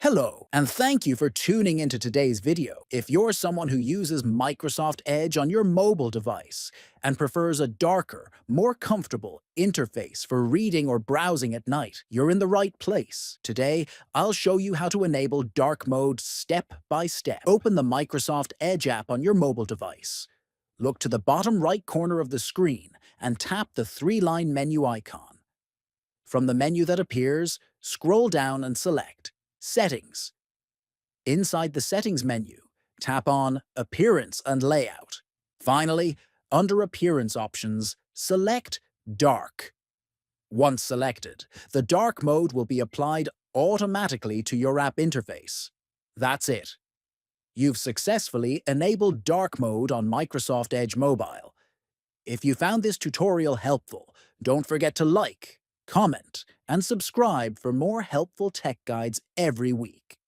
Hello, and thank you for tuning into today's video. If you're someone who uses Microsoft Edge on your mobile device and prefers a darker, more comfortable interface for reading or browsing at night, you're in the right place. Today, I'll show you how to enable dark mode step by step. Open the Microsoft Edge app on your mobile device. Look to the bottom right corner of the screen and tap the three-line menu icon. From the menu that appears, scroll down and select Settings. Inside the Settings menu, tap on Appearance and Layout. Finally, under Appearance options, select Dark. Once selected, the dark mode will be applied automatically to your app interface. That's it. You've successfully enabled dark mode on Microsoft Edge Mobile. If you found this tutorial helpful, don't forget to like, comment, and subscribe for more helpful tech guides every week.